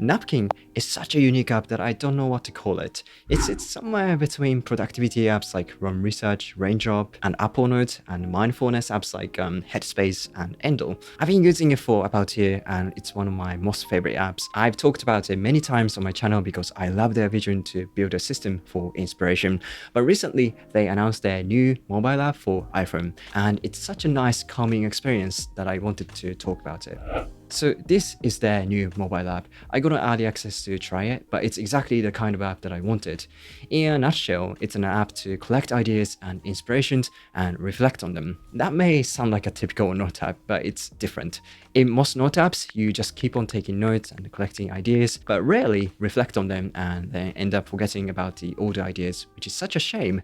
Napkin is such a unique app that I don't know what to call it. It's somewhere between productivity apps like Run Research, Raindrop, and Amplenote, and mindfulness apps like Headspace and Endo. I've been using it for about a year, and it's one of my most favorite apps. I've talked about it many times on my channel because I love their vision to build a system for inspiration. But recently, they announced their new mobile app for iPhone, and it's such a nice, calming experience that I wanted to talk about it. So this is their new mobile app. I got an early access to try it, but it's exactly the kind of app that I wanted. In a nutshell, it's an app to collect ideas and inspirations and reflect on them. That may sound like a typical note app, but it's different. In most note apps, you just keep on taking notes and collecting ideas, but rarely reflect on them and then end up forgetting about the older ideas, which is such a shame.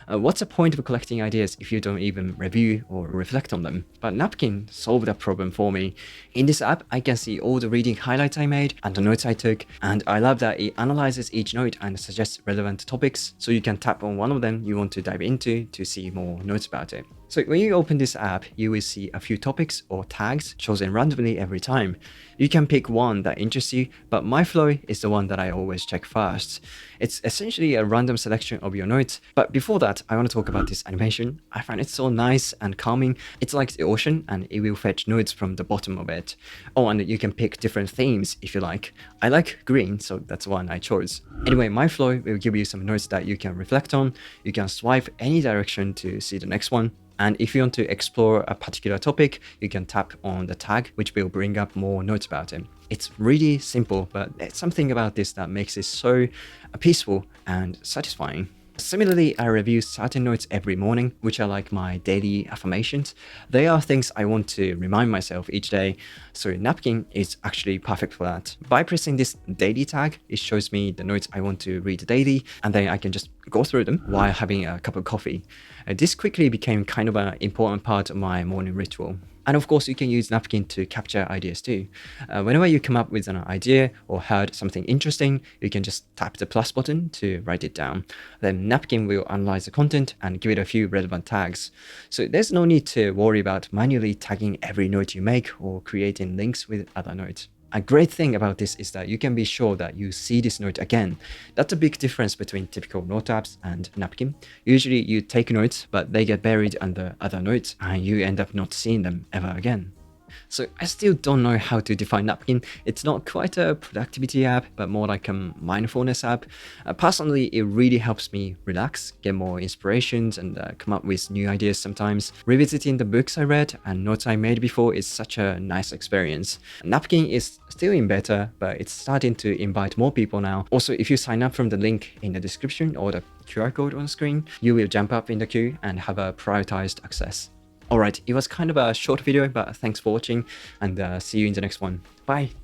What's the point of collecting ideas if you don't even review or reflect on them? But Napkin solved that problem for me. In this app, I can see all the reading highlights I made and the notes I took, and I love that it analyzes each note and suggests relevant topics, so you can tap on one of them you want to dive into to see more notes about it. So when you open this app, you will see a few topics or tags chosen randomly every time. You can pick one that interests you, but my flow is the one that I always check first. It's essentially a random selection of your notes, but before that, I want to talk about this animation. I find it so nice and calming. It's like the ocean, and it will fetch notes from the bottom of it. Oh, and you can pick different themes if you like. I like green, so that's one I chose. Anyway, my flow will give you some notes that you can reflect on. You can swipe any direction to see the next one. And if you want to explore a particular topic, you can tap on the tag, which will bring up more notes about it. It's really simple, but there's something about this that makes it so peaceful and satisfying. Similarly, I review certain notes every morning, which are like my daily affirmations. They are things I want to remind myself each day, so Napkin is actually perfect for that. By pressing this daily tag, it shows me the notes I want to read daily, and then I can just go through them while having a cup of coffee. This quickly became kind of an important part of my morning ritual. And of course, you can use Napkin to capture ideas too. Whenever you come up with an idea or heard something interesting, you can just tap the plus button to write it down. Then Napkin will analyze the content and give it a few relevant tags. So there's no need to worry about manually tagging every note you make or creating links with other notes. A great thing about this is that you can be sure that you see this note again. That's a big difference between typical note apps and Napkin. Usually you take notes, but they get buried under other notes and you end up not seeing them ever again. So I still don't know how to define Napkin. It's not quite a productivity app, but more like a mindfulness app. Personally, it really helps me relax, get more inspirations, and come up with new ideas sometimes. Revisiting the books I read and notes I made before is such a nice experience. Napkin is still in beta, but it's starting to invite more people now. Also, if you sign up from the link in the description or the QR code on screen, you will jump up in the queue and have a prioritized access. Alright, it was kind of a short video, but thanks for watching, and see you in the next one. Bye!